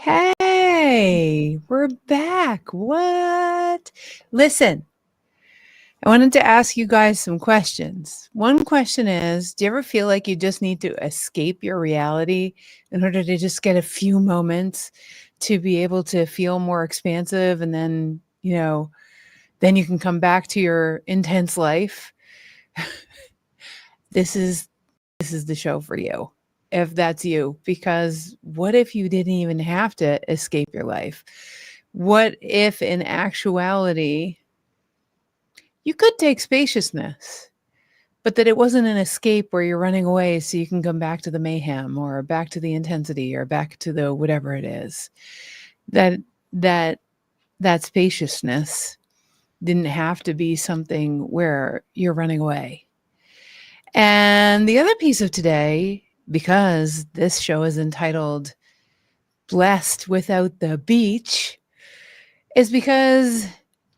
Hey, we're back. What? Listen, I wanted to ask you guys some questions. One question is, do you ever feel like you just need to escape your reality in order to just get a few moments to be able to feel more expansive and then you can come back to your intense life? This is this is the show for you. If that's you, because what if you didn't even have to escape your life? What if in actuality you could take spaciousness, but that it wasn't an escape where you're running away so you can come back to the mayhem or back to the intensity or back to the whatever it is. That that that spaciousness didn't have to be something where you're running away. And the other piece of today, because this show is entitled Blessed Without the Beach, is because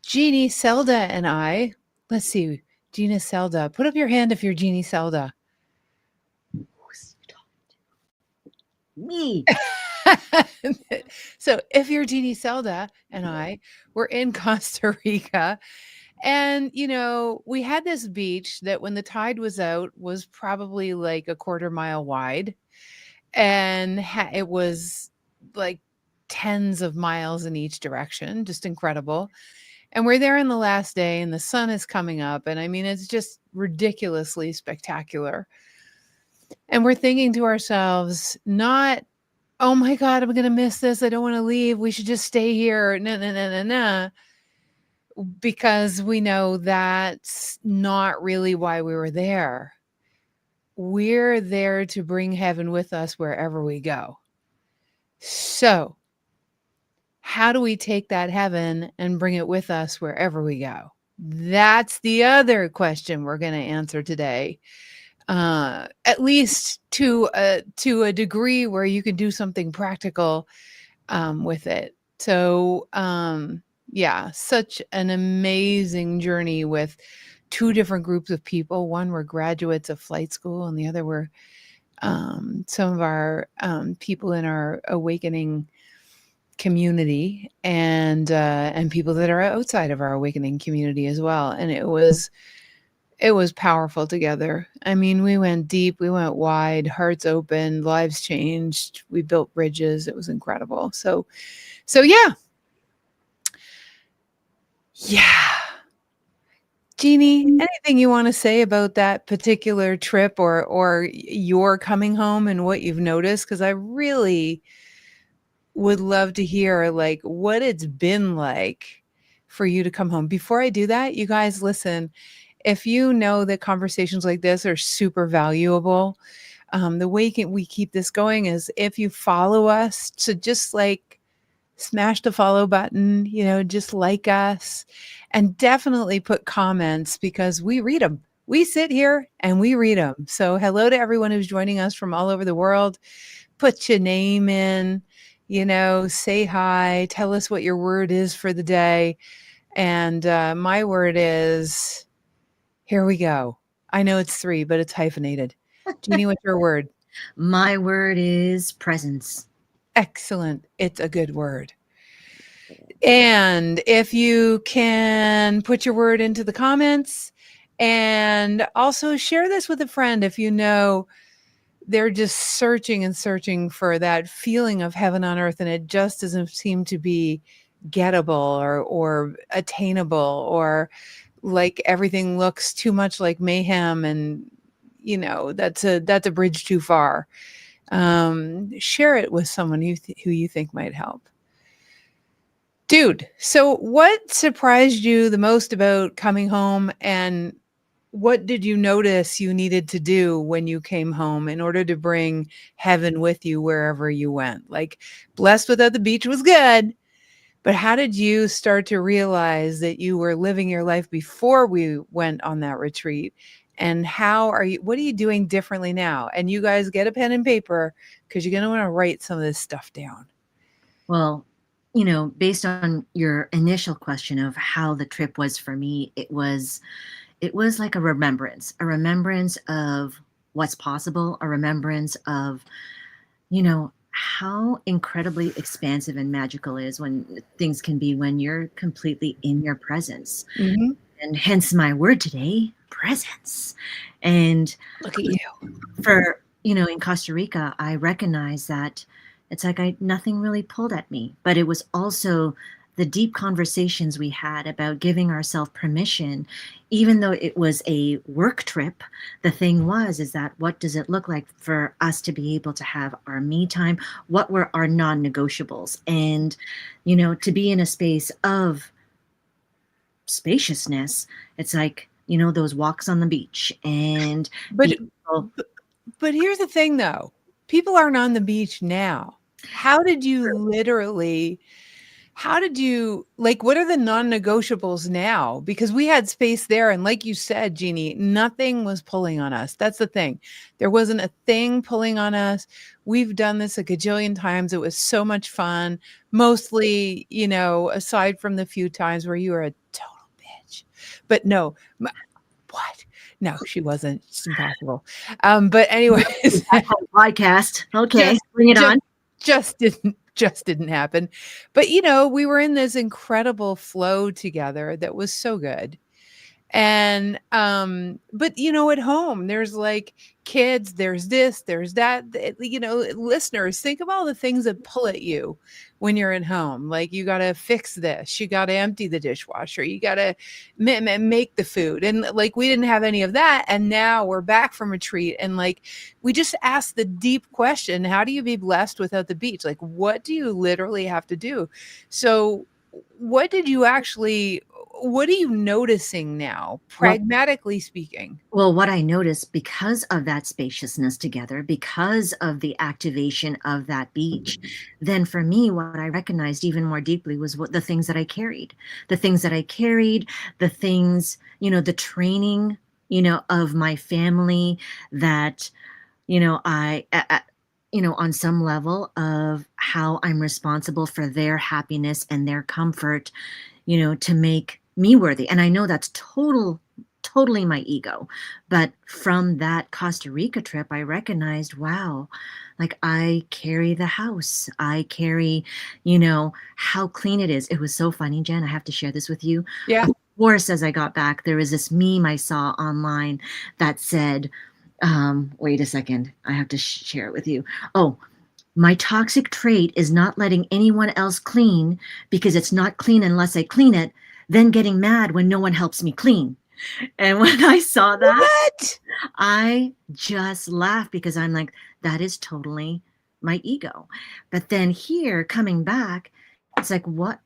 Jeannie, Selda, and I, let's see, Gina Selda, put up your hand if you're Jeannie Selda. Who's talking to? Me. So if you're Jeannie Selda and I, we're in Costa Rica. And, we had this beach that when the tide was out was probably like a quarter mile wide. And it was like tens of miles in each direction, just incredible. And we're there in the last day and the sun is coming up. And I mean, it's just ridiculously spectacular. And we're thinking to ourselves, not, oh my God, I'm going to miss this. I don't want to leave. We should just stay here. No, no, no, no, no. Because we know that's not really why we were there. We're there to bring heaven with us wherever we go. So, how do we take that heaven and bring it with us wherever we go? That's the other question we're going to answer today. At least to a degree where you can do something practical with it. So, yeah, such an amazing journey with two different groups of people. One were graduates of flight school, and the other were some of our people in our awakening community, and people that are outside of our awakening community as well. And it was powerful together. I mean, we went deep, we went wide, hearts open, lives changed. We built bridges. It was incredible. So yeah. Yeah. Jeannie, anything you want to say about that particular trip or your coming home and what you've noticed? Because I really would love to hear like what it's been like for you to come home. Before I do that, you guys listen. If you know that conversations like this are super valuable, the way we keep this going is if you follow us, to just like smash the follow button, just like us, and definitely put comments because we read them. We sit here and we read them. So hello to everyone who's joining us from all over the world. Put your name in, say hi, tell us what your word is for the day. And my word is, here we go. I know it's 3, but it's hyphenated. Jeannie, what's your word? My word is presence. Excellent. It's a good word. And if you can put your word into the comments and also share this with a friend if you know they're just searching and searching for that feeling of heaven on earth and it just doesn't seem to be gettable or attainable, or like everything looks too much like mayhem and that's a bridge too far. Share it with someone who you think might help. Dude, so what surprised you the most about coming home, and what did you notice you needed to do when you came home in order to bring heaven with you wherever you went? Like, blessed without the beach was good, but how did you start to realize that you were living your life before we went on that retreat? And what are you doing differently now? And you guys get a pen and paper because you're going to want to write some of this stuff down. Well, based on your initial question of how the trip was for me, it was like a remembrance of what's possible, a remembrance of, how incredibly expansive and magical is when things can be when you're completely in your presence. Mhm. And hence my word today, presence. And Look at you. for, in Costa Rica, I recognize that it's like nothing really pulled at me, but it was also the deep conversations we had about giving ourselves permission, even though it was a work trip. The thing was, is that what does it look like for us to be able to have our me time? What were our non-negotiables? And, to be in a space of spaciousness, it's like, those walks on the beach and But being able. but here's the thing though, people aren't on the beach now. How did you literally how did you like, what are the non-negotiables now? Because we had space there, and like you said, Jeannie, nothing was pulling on us. That's the thing. There wasn't a thing pulling on us. We've done this a gajillion times. It was so much fun. Mostly, aside from the few times where you were a total bitch. But no, what? No, she wasn't. It's impossible. But anyways, That whole podcast. Okay, just bring it just on. just didn't happen. But we were in this incredible flow together that was so good. And but at home there's like kids, there's this, there's that, listeners, think of all the things that pull at you when you're at home. Like, you got to fix this, you got to empty the dishwasher, you got to make the food, and like we didn't have any of that, and now we're back from retreat, and like we just asked the deep question, how do you be blessed without the beach? Like, what do you literally have to do? So what did you actually what are you noticing now, Well, pragmatically speaking? what I noticed because of that spaciousness together, because of the activation of that beach, then for me, what I recognized even more deeply was what the things that I carried, the things that I carried, the things, the training, of my family that, on some level of how I'm responsible for their happiness and their comfort, to make me worthy. And I know that's totally my ego. But from that Costa Rica trip, I recognized, wow, like I carry the house. I carry, how clean it is. It was so funny, Jen. I have to share this with you. Yeah. Of course, as I got back, there was this meme I saw online that said, wait a second, I have to share it with you. Oh, my toxic trait is not letting anyone else clean because it's not clean unless I clean it, then getting mad when no one helps me clean. And when I saw that, What? I just laughed because I'm like, that is totally my ego. But then here coming back, it's like, what?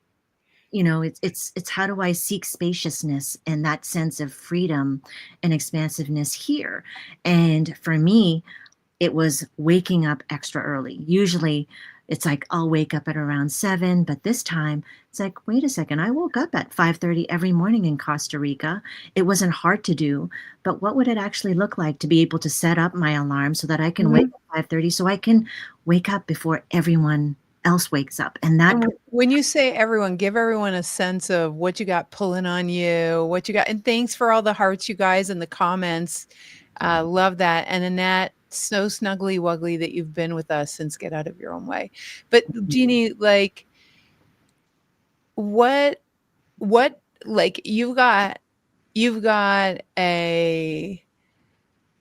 It's how do I seek spaciousness and that sense of freedom and expansiveness here? And for me, it was waking up extra early. Usually it's like I'll wake up at around 7, but this time it's like, wait a second, I woke up at 5:30 every morning in Costa Rica. It wasn't hard to do, but what would it actually look like to be able to set up my alarm so that I can wake Mhm. up 5:30 so I can wake up before everyone else wakes up. And that. And when you say everyone, give everyone a sense of what you got pulling on you, what you got. And thanks for all the hearts, you guys, in the comments. Love that. And Annette, so snuggly wuggly that you've been with us since Get Out of Your Own Way. But Jeannie, like, what, like, you've got a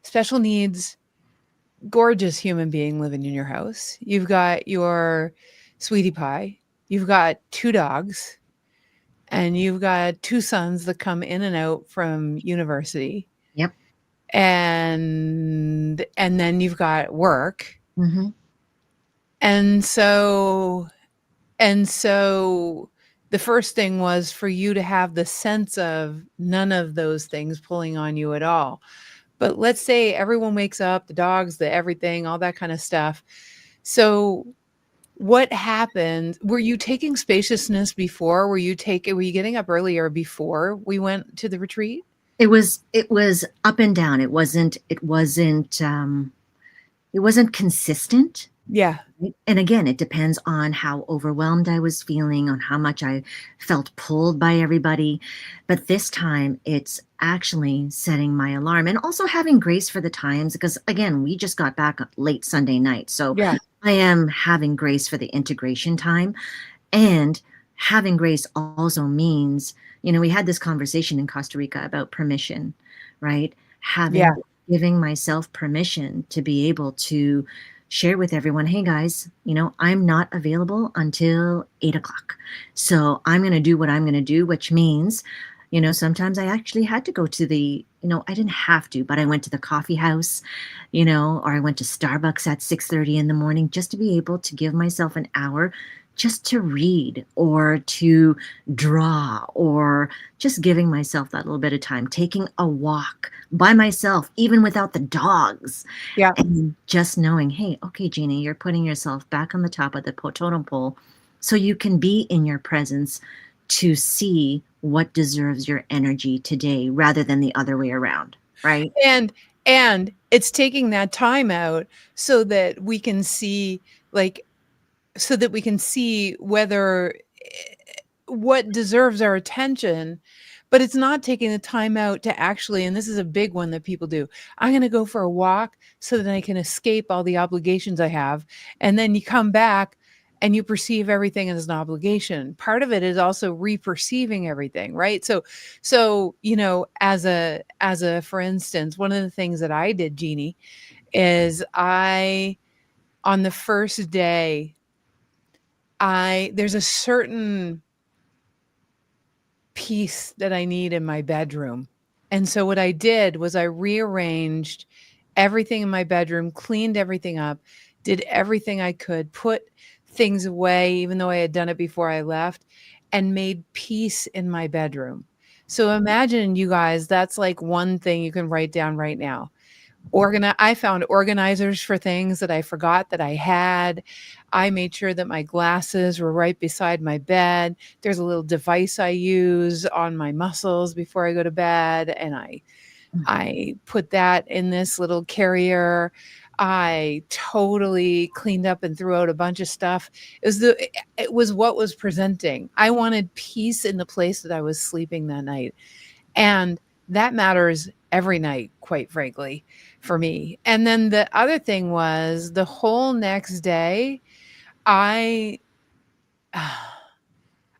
special needs, gorgeous human being living in your house. You've got your sweetie pie. You've got 2 dogs, and you've got 2 sons that come in and out from university. Yep. And then you've got work. Mm-hmm. And so the first thing was for you to have the sense of none of those things pulling on you at all. But let's say everyone wakes up, the dogs, the everything, all that kind of stuff. So what happened? Were you taking spaciousness before? Were you getting up earlier before we went to the retreat? It was up and down. It wasn't consistent. Yeah. And again, it depends on how overwhelmed I was feeling, on how much I felt pulled by everybody. But this time, it's actually setting my alarm and also having grace for the times because, again, we just got back late Sunday night. So Yeah. I am having grace for the integration time. And having grace also means, we had this conversation in Costa Rica about permission, right? Yeah. Giving myself permission to be able to share with everyone, hey guys, I'm not available until 8 o'clock. So I'm going to do what I'm going to do, which means, sometimes I actually had to go to I didn't have to, but I went to the coffee house, or I went to Starbucks at 6:30 in the morning just to be able to give myself an hour just to read or to draw or just giving myself that little bit of time, taking a walk by myself, even without the dogs, Yeah. and just knowing, hey, okay, Jeannie, you're putting yourself back on the top of the totem pole so you can be in your presence to see what deserves your energy today rather than the other way around, right? And and it's taking that time out so that we can see, like, so that we can see whether what deserves our attention, but it's not taking the time out to actually, and this is a big one that people do. I'm going to go for a walk so that I can escape all the obligations I have. And then you come back and you perceive everything as an obligation. Part of it is also re-perceiving everything, right? So, as a for instance, one of the things that I did, Jeannie, is on the first day, there's a certain peace that I need in my bedroom. And so what I did was I rearranged everything in my bedroom, cleaned everything up, did everything I could, put things away, even though I had done it before I left, and made peace in my bedroom. So imagine, you guys, that's like one thing you can write down right now. I found organizers for things that I forgot that I had. I made sure that my glasses were right beside my bed. There's a little device I use on my muscles before I go to bed, and I put that in this little carrier. I totally cleaned up and threw out a bunch of stuff. It was what was presenting. I wanted peace in the place that I was sleeping that night. And that matters every night, quite frankly, for me. And then the other thing was the whole next day, I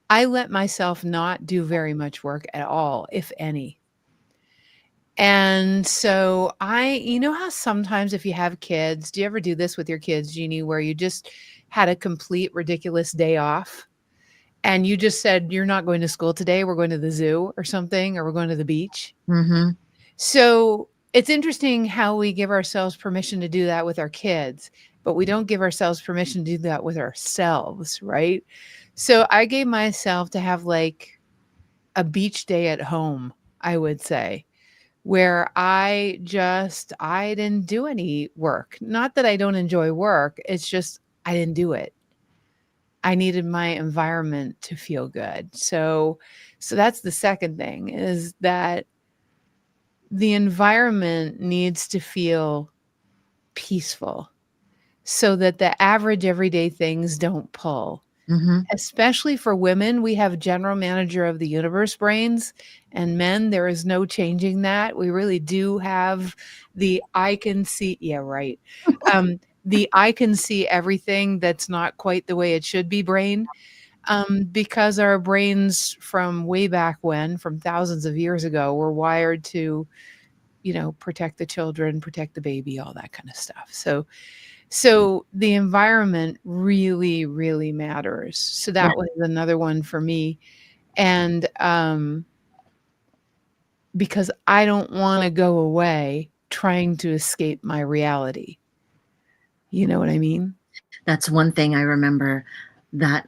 I let myself not do very much work at all, if any. And so you know how sometimes if you have kids, do you ever do this with your kids, Jeannie, where you just had a complete ridiculous day off and you just said, you're not going to school today, we're going to the zoo or something, or we're going to the beach? Mm-hmm. So it's interesting how we give ourselves permission to do that with our kids, but we don't give ourselves permission to do that with ourselves, right? So I gave myself to have like a beach day at home, I would say, where I didn't do any work. Not that I don't enjoy work, it's just I didn't do it. I needed my environment to feel good. So that's the second thing, is that the environment needs to feel peaceful so that the average everyday things don't pull. Mm-hmm. Especially for women, we have general manager of the universe brains, and men, there is no changing that. We really do have the I can see, yeah, right. The I can see everything that's not quite the way it should be brain. Because our brains from way back when, from thousands of years ago, were wired to, protect the children, protect the baby, all that kind of stuff. So the environment really, really matters. So Yeah, that was another one for me. And because I don't want to go away trying to escape my reality. You know what I mean? that's one thing I remember that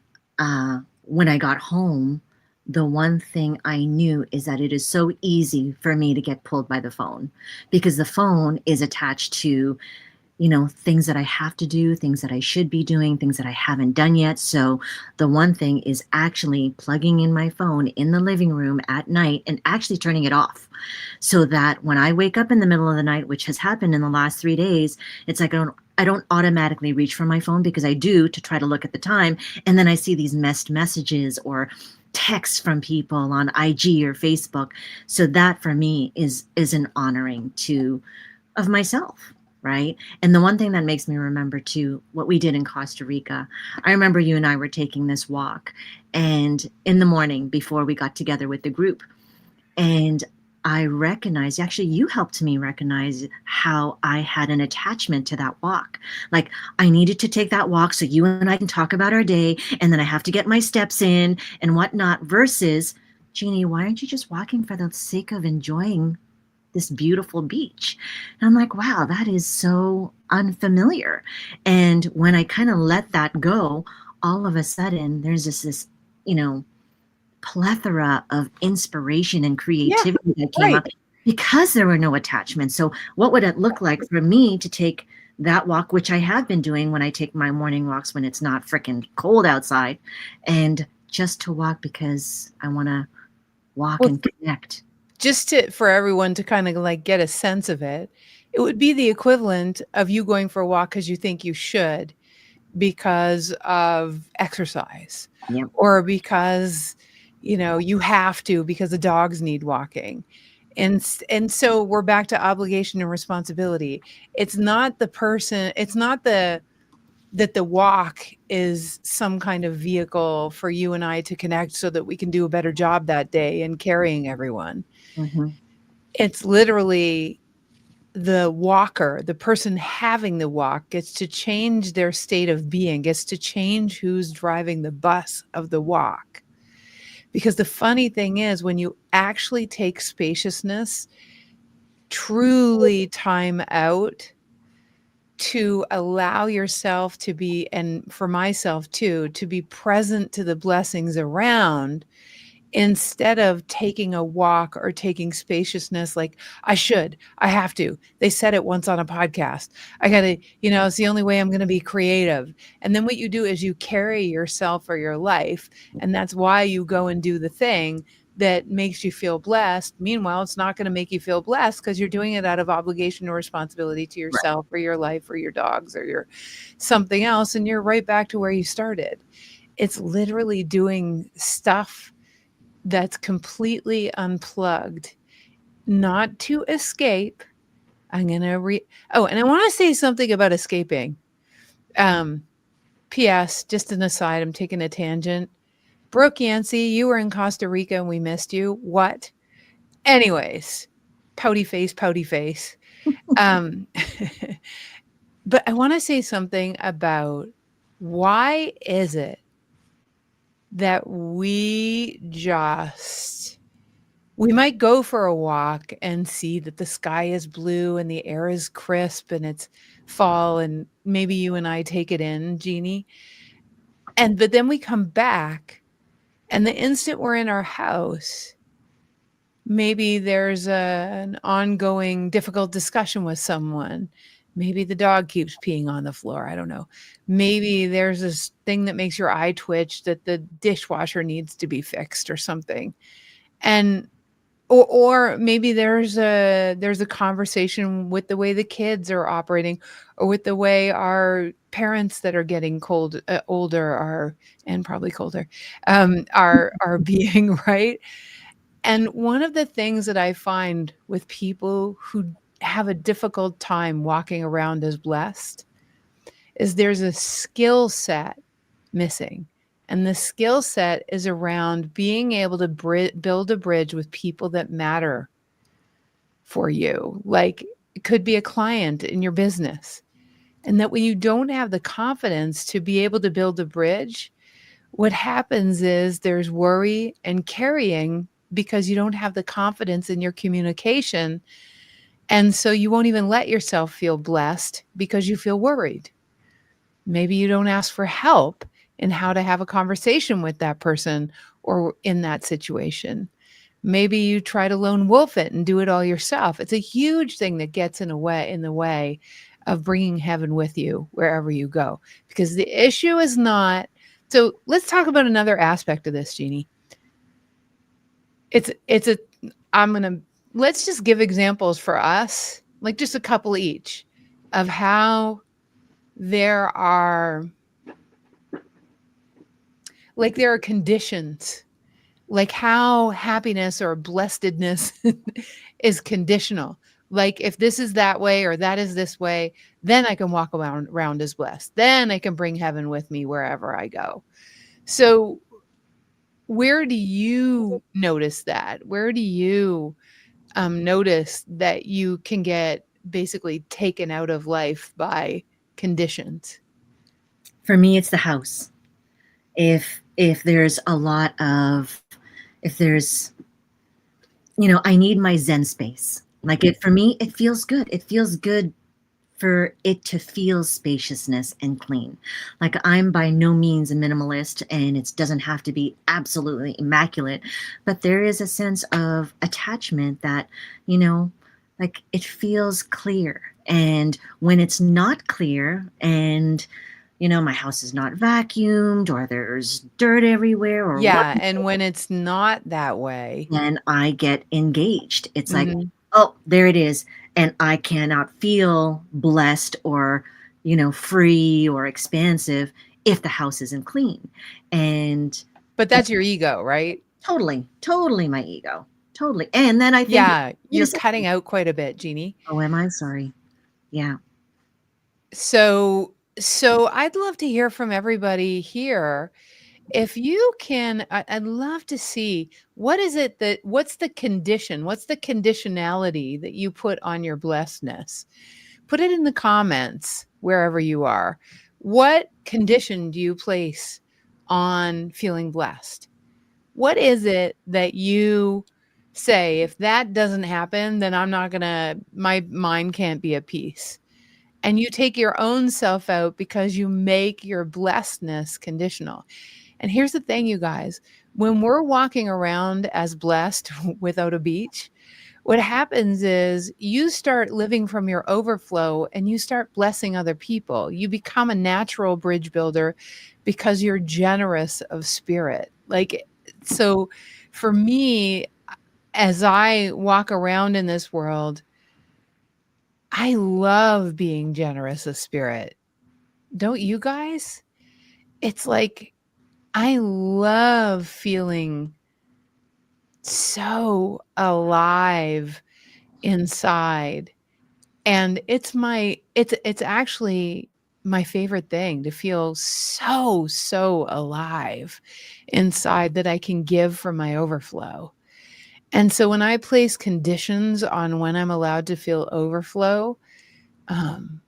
when I got home, the one thing I knew is that it is so easy for me to get pulled by the phone because the phone is attached to things that I have to do, things that I should be doing, things that I haven't done yet. So the one thing is actually plugging in my phone in the living room at night and actually turning it off so that when I wake up in the middle of the night, which has happened in the last 3 days, it's like I don't automatically reach for my phone because I do to try to look at the time. And then I see these messed messages or texts from people on IG or Facebook. So that for me is an honoring to of myself, right? And the one thing that makes me remember too, what we did in Costa Rica, I remember you and I were taking this walk, and in the morning before we got together with the group, and I recognized, actually, you helped me recognize how I had an attachment to that walk. Like, I needed to take that walk so you and I can talk about our day, and then I have to get my steps in and whatnot, versus, Jeannie, why aren't you just walking for the sake of enjoying this beautiful beach? And I'm like, wow, that is so unfamiliar. And when I kind of let that go, all of a sudden, there's this, you know, plethora of inspiration and Yeah, creativity that came right. up because there were no attachments. So, what would it look like for me to take that walk, which I have been doing when I take my morning walks when it's not freaking cold outside, and just to walk because I want to walk Well, and connect? just to for everyone to kinda, like, get a sense of it, it would be the equivalent of you going for a walk because you think you should because of exercise Yep. or because, you have to because the dogs need walking. And so we're back to obligation and responsibility. It's not that the walk is some kind of vehicle for you and I to connect so that we can do a better job that day in carrying everyone. Hmm. It's literally the walker, the person having the walk gets to change their state of being, gets to change who's driving the bus of the walk. Because the funny thing is, when you actually take spaciousness, truly time out to allow yourself to be, and for myself too, to be present to the blessings around, instead of taking a walk or taking spaciousness like, I have to. They said it once on a podcast. I gotta, it's the only way I'm gonna be creative. And then what you do is you carry yourself or your life, and that's why you go and do the thing that makes you feel blessed. Meanwhile, it's not gonna make you feel blessed because you're doing it out of obligation or responsibility to Right. yourself or your life or your dogs or your something else, and you're right back to where you started. It's literally doing stuff that's completely unplugged, not to escape. I'm gonna Oh, and I wanna say something about escaping. Um, PS, just an aside, I'm taking a tangent. Brooke Yancey, you were in Costa Rica and we missed you. What? Anyways, pouty face, pouty face. Um, but I wanna say something about why is it that we might go for a walk and see that the sky is blue and the air is crisp and it's fall, and maybe you and I take it in, Jeannie. But then we come back, and the instant we're in our house, maybe there's an ongoing difficult discussion with someone. Maybe the dog keeps peeing on the floor. I don't know. Maybe there's this thing that makes your eye twitch that the dishwasher needs to be fixed or something. And or maybe there's a conversation with the way the kids are operating or with the way our parents that are getting older are, and probably colder, are being, right? And one of the things that I find with people who have a difficult time walking around as blessed is there's a skill set missing. And the skill set is around being able to build a bridge with people that matter for you. Like, it could be a client in your business. And that when you don't have the confidence to be able to build a bridge, what happens is there's worry and carrying because you don't have the confidence in your communication. And so you won't even let yourself feel blessed because you feel worried. Maybe you don't ask for help in how to have a conversation with that person or in that situation. Maybe you try to lone wolf it and do it all yourself. It's a huge thing that gets in the way of bringing heaven with you wherever you go. Because the issue is not, so let's talk about another aspect of this, Jeannie. It's a I'm gonna let's just give examples for us, like just a couple each, of how there are there are conditions, like how happiness or blessedness is conditional. Like if this is that way or that is this way, then I can walk around as blessed. Then I can bring heaven with me wherever I go. So where do you notice that? Where do you notice that you can get basically taken out of life by conditions? For me, it's the house. If there's a lot of, if there's, I need my zen space. Like it for me, it feels good. It feels good for it to feel spaciousness and clean. Like I'm by no means a minimalist and it doesn't have to be absolutely immaculate, but there is a sense of attachment that, you know, like it feels clear. And when it's not clear and my house is not vacuumed or there's dirt everywhere or what, Yeah, and when it's not that way. then I get engaged. It's like, Mhm. oh, there it is. And I cannot feel blessed or, free or expansive if the house isn't clean. And But that's your ego, right? totally, totally my ego. Totally. And then I think, Yeah, wait a you're second. cutting out quite a bit, Jeannie. Oh, am I sorry? Yeah. So I'd love to hear from everybody here. If you can, I'd love to see what's the condition? What's the conditionality that you put on your blessedness? Put it in the comments wherever you are. What condition do you place on feeling blessed? What is it that you say, if that doesn't happen, then my mind can't be at peace? And you take your own self out because you make your blessedness conditional. And here's the thing, you guys, when we're walking around as blessed without a beach, what happens is you start living from your overflow and you start blessing other people. You become a natural bridge builder because you're generous of spirit. Like, so for me, as I walk around in this world, I love being generous of spirit. Don't you guys? It's like I love feeling so alive inside. And it's actually my favorite thing to feel so alive inside that I can give from my overflow. And so when I place conditions on when I'm allowed to feel overflow, um,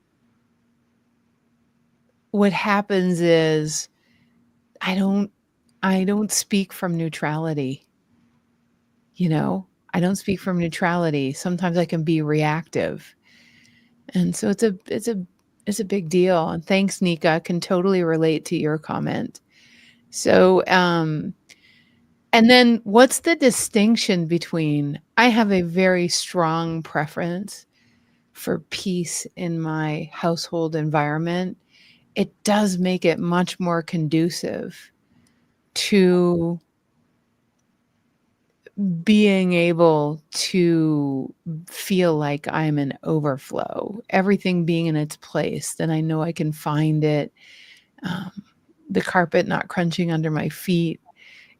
what happens is I don't I don't speak from neutrality, you know? I don't speak from neutrality. Sometimes I can be reactive. And so it's a big deal. And thanks, Nika. I can totally relate to your comment. So and then what's the distinction between I have a very strong preference for peace in my household environment. It does make it much more conducive to being able to feel like I'm in overflow, everything being in its place, then I know I can find it. Um, the carpet not crunching under my feet,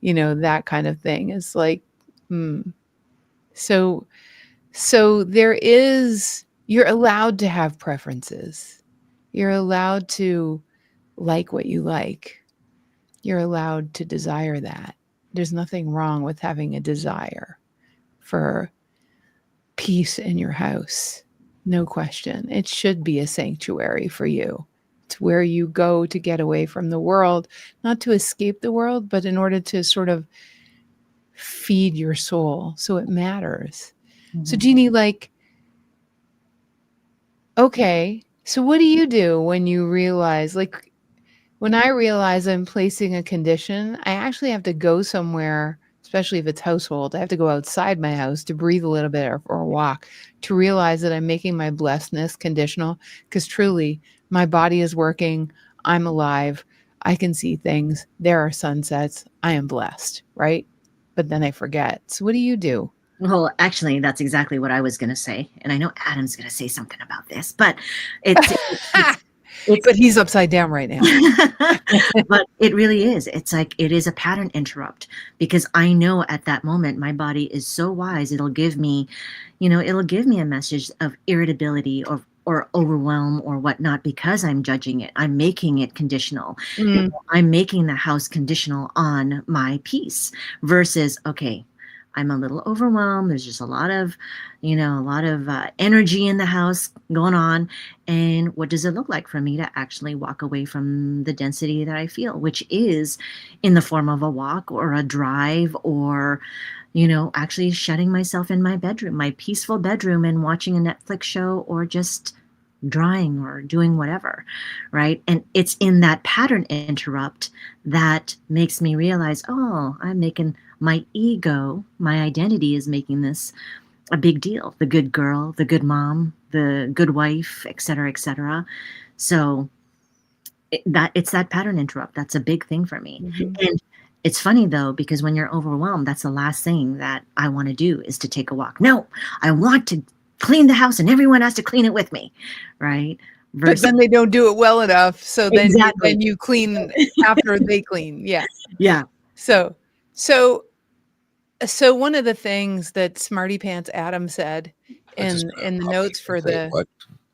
that kind of thing is like, mm. So, you're allowed to have preferences. You're allowed to like what you like. You're allowed to desire that. There's nothing wrong with having a desire for peace in your house. No question. It should be a sanctuary for you. It's where you go to get away from the world, not to escape the world, but in order to sort of feed your soul. So it matters. So, Mhm. Jeannie, like, okay, so what do you do when you realize, like, when I realize I'm placing a condition, I actually have to go somewhere, especially if it's household. I have to go outside my house to breathe a little bit or walk to realize that I'm making my blessedness conditional because truly my body is working. I'm alive. I can see things. There are sunsets. I am blessed, right? But then I forget. So what do you do? Well, actually, that's exactly what I was going to say. And I know Adam's going to say something about this, but it's It's But he's upside down right now. but it really is. It's like it is a pattern interrupt because I know at that moment my body is so wise. It'll give me, it'll give me a message of irritability or overwhelm or whatnot because I'm judging it. I'm making it conditional. Mm, I'm making the house conditional on my peace versus, okay, I'm a little overwhelmed. There's just a lot of energy in the house going on. And what does it look like for me to actually walk away from the density that I feel, which is in the form of a walk or a drive or, actually shutting myself in my bedroom, my peaceful bedroom, and watching a Netflix show or just drawing or doing whatever, right? And it's in that pattern interrupt that makes me realize, oh, I'm making my ego, my identity is making this a big deal. The good girl, the good mom, the good wife, et cetera, et cetera. So it's that pattern interrupt. That's a big thing for me. mhm. And it's funny though, because when you're overwhelmed, that's the last thing that I want to do is to take a walk. No, I want to clean the house and everyone has to clean it with me. Right. But Versus then they don't do it well enough, so exactly. then you clean after they clean, yeah. Yeah. So so so one of the things that Smarty Pants Adam said I just in the pop in notes and for say, the "What?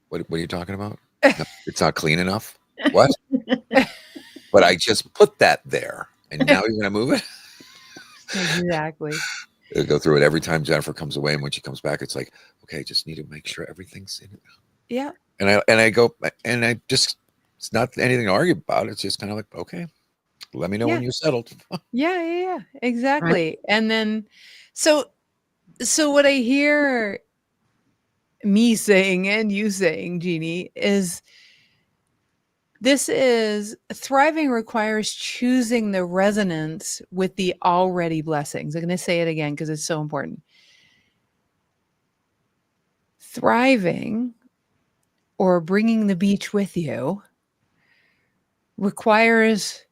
What are you talking about? No, it's not clean enough? What? But I just put that there, and now you're gonna move it?" Exactly. I go through it every time Jennifer comes away, and when she comes back, it's like, "Okay, just need to make sure everything's in it." Yeah. And I go and I just it's not anything to argue about. It's just kind of like, "Okay, let me know Yeah. when you're settled." Yeah, yeah, yeah, Right. exactly, and then so what I hear me saying and you saying, Jeannie, is this is thriving requires choosing the resonance with the already blessings. I'm gonna say it again because it's so important. Thriving or bringing the beach with you requires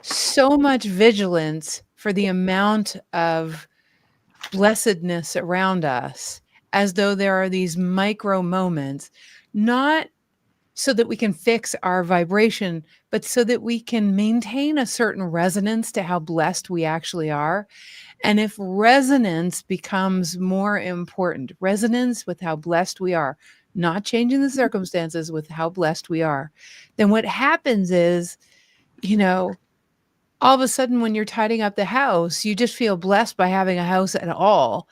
so much vigilance for the amount of blessedness around us, as though there are these micro moments, not so that we can fix our vibration, but so that we can maintain a certain resonance to how blessed we actually are. And if resonance becomes more important, resonance with how blessed we are, not changing the circumstances with how blessed we are, then what happens is, you know, all of a sudden when you're tidying up the house, you just feel blessed by having a house at all.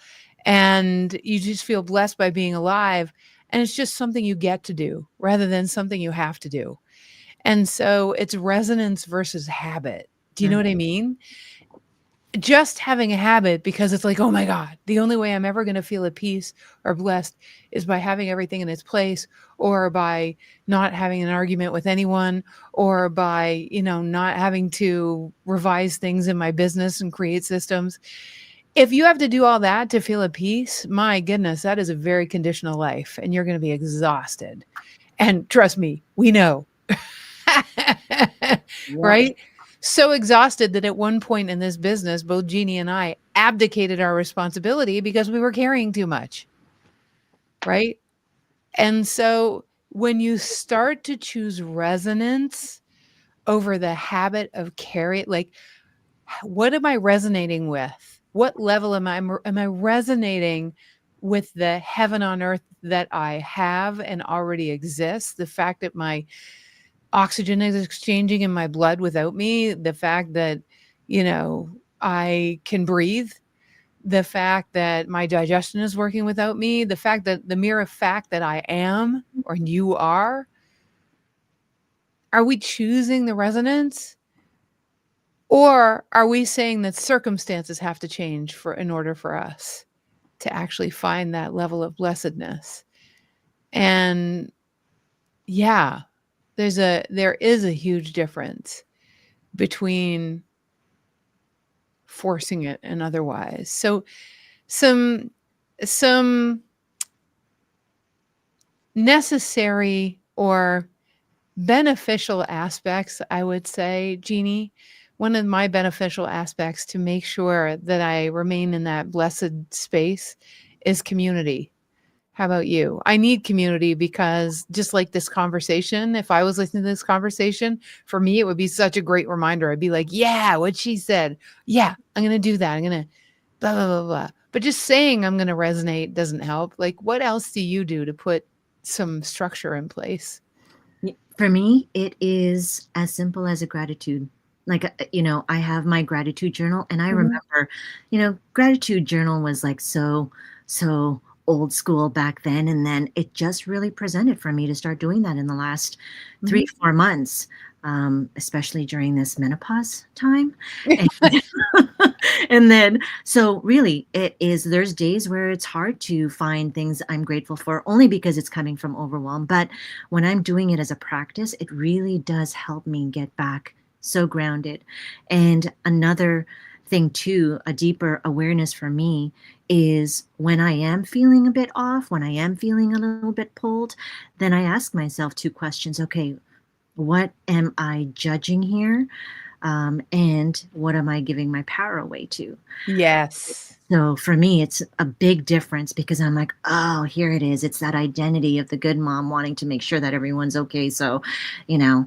And you just feel blessed by being alive. And it's just something you get to do rather than something you have to do. And so it's resonance versus habit. Do you know Mm. what I mean? Just having a habit because it's like, oh my God, the only way I'm ever going to feel at peace or blessed is by having everything in its place or by not having an argument with anyone or by, not having to revise things in my business and create systems. If you have to do all that to feel at peace, my goodness, that is a very conditional life and you're going to be exhausted. And trust me, we know. Yep. Right? So exhausted that at one point in this business, both Jeannie and I abdicated our responsibility because we were carrying too much. Right? And so when you start to choose resonance over the habit of carry, like, what am I resonating with? What level am I resonating with the heaven on earth that I have and already exists? The fact that my oxygen is exchanging in my blood without me, the fact that, I can breathe, the fact that my digestion is working without me, the fact that the mere fact that I am or you are we choosing the resonance? Or are we saying that circumstances have to change in order for us to actually find that level of blessedness? And yeah, there is a huge difference between forcing it and otherwise. So some some necessary or beneficial aspects, I would say, Jeannie, one of my beneficial aspects to make sure that I remain in that blessed space is community. How about you? I need community because just like this conversation, if I was listening to this conversation, for me, it would be such a great reminder. I'd be like, yeah, what she said. Yeah, I'm going to do that. I'm going to blah, blah, blah, blah. But just saying I'm going to resonate doesn't help. Like, what else do you do to put some structure in place? For me, it is as simple as a gratitude. Like, I have my gratitude journal, and I Mhm. remember, gratitude journal was like so old school back then. And then it just really presented for me to start doing that in the last three, Mhm. 4 months, especially during this menopause time. And, and then, so really, there's days where it's hard to find things I'm grateful for only because it's coming from overwhelm. But when I'm doing it as a practice, it really does help me get back so grounded. And another thing, too, a deeper awareness for me is when I am feeling a bit off, when I am feeling a little bit pulled, then I ask myself 2 questions. Okay, what am I judging here? And what am I giving my power away to? Yes. So for me, it's a big difference because I'm like, oh, here it is. It's that identity of the good mom wanting to make sure that everyone's okay. So, you know,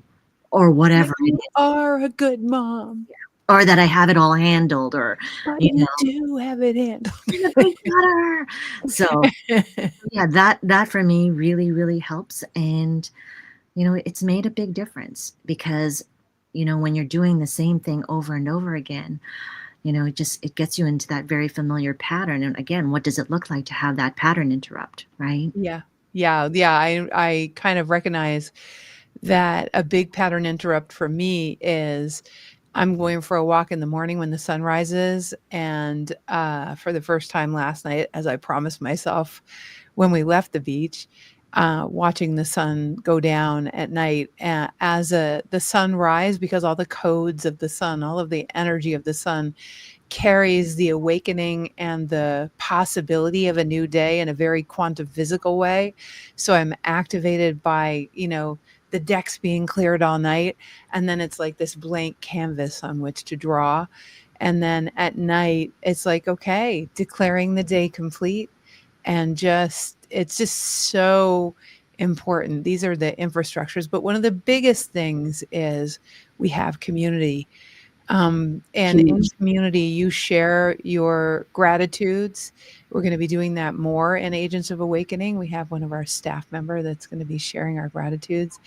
or But whatever it you is, are a good mom, or that I have it all handled, or, but you you know, do have it handled. I'm a big daughter. So yeah, that for me really, really helps. And, it's made a big difference because, when you're doing the same thing over and over again, it gets you into that very familiar pattern. And again, what does it look like to have that pattern interrupt, right? Yeah. Yeah, yeah, I kind of recognize that a big pattern interrupt for me is I'm going for a walk in the morning when the sun rises, and, for the first time last night, as I promised myself when we left the beach, watching the sun go down at night, as, the sunrise because all the codes of the sun, all of the energy of the sun carries the awakening and the possibility of a new day in a very quantum physical way. So I'm activated by, the decks being cleared all night. And then it's like this blank canvas on which to draw. And then at night, it's like, okay, declaring the day complete. And it's just so important. These are the infrastructures. But one of the biggest things is we have community, and in Huge. community, you share your gratitudes. We're going to be doing that more in Agents of Awakening. We have one of our staff member that's going to be sharing our gratitudes.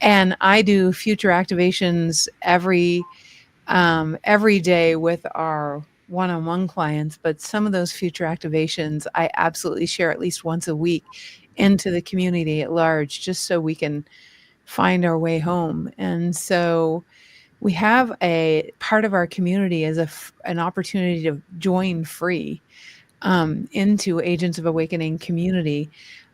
And I do future activations every day with our one-on-one clients, but some of those future activations I absolutely share at least once a week into the community at large, just so we can find our way home. And so we have a part of our community as an opportunity to join free, into Agents of Awakening community.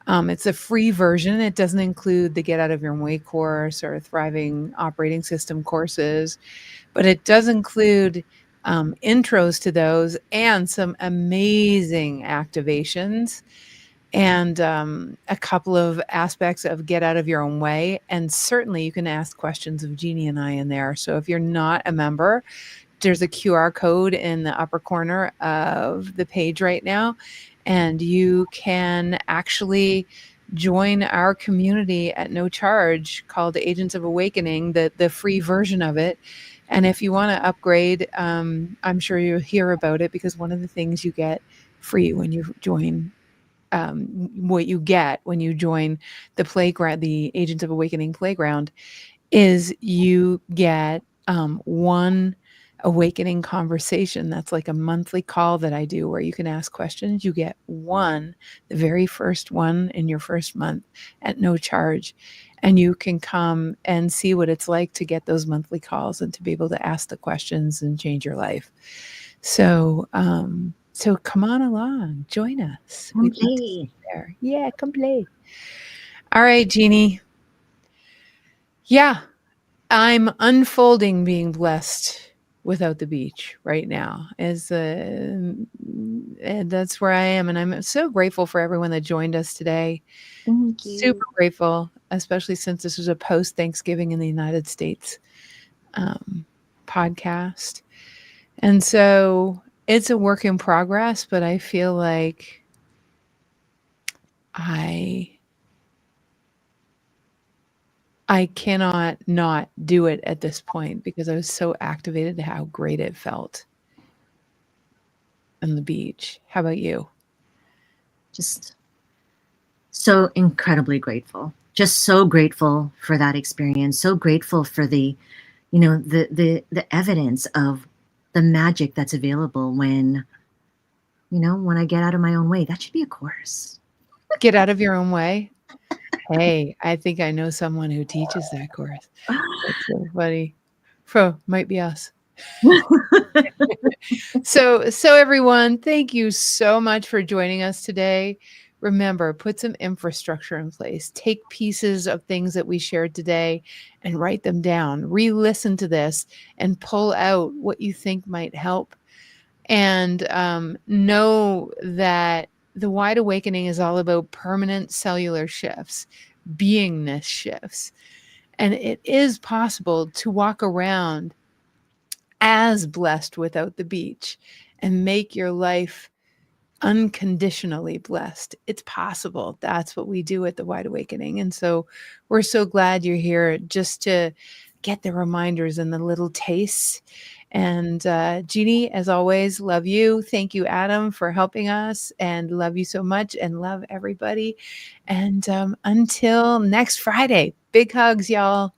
It's a free version. It doesn't include the Get Out of Your Own Way course or Thriving Operating System courses, but it does include intros to those and some amazing activations, and a couple of aspects of Get Out of Your Own Way. And certainly you can ask questions of Jeannie and I in there. So if you're not a member, there's a QR code in the upper corner of the page right now, and you can actually join our community at no charge called Agents of Awakening, the free version of it. And if you want to upgrade, I'm sure you'll hear about it, because one of the things you get free when you join, what you get when you join the playground, the Agents of Awakening playground, is you get one awakening conversation. That's like a monthly call that I do where you can ask questions. You get one, the very first one in your first month at no charge. And you can come and see what it's like to get those monthly calls and to be able to ask the questions and change your life. So come on along, join us. Come We'd love to see play. you there. Yeah, come play. All right, Jeannie. Yeah, I'm unfolding being blessed without the beach right now, and that's where I am, and I'm so grateful for everyone that joined us today. Thank Super you. grateful, especially since this was a post-Thanksgiving in the United States, um, podcast, and so it's a work in progress, but I feel like I cannot not do it at this point because I was so activated to how great it felt on the beach. How about you? Just so incredibly grateful. Just so grateful for that experience. So grateful for the, the evidence of the magic that's available when, when I get out of my own way. That should be a course. Get out of your own way. Hey, I think I know someone who teaches that course. That's so funny. Might be us. So everyone, thank you so much for joining us today. Remember, put some infrastructure in place. Take pieces of things that we shared today and write them down. Re-listen to this and pull out what you think might help. And know that the wide awakening is all about permanent cellular shifts, beingness shifts. And it is possible to walk around as blessed without the beach and make your life unconditionally blessed. It's possible. That's what we do at the Wide Awakening. And so we're so glad you're here just to get the reminders and the little tastes. And Jeannie, as always, love you. Thank you, Adam, for helping us, and love you so much, and love everybody. And until next Friday, big hugs, y'all.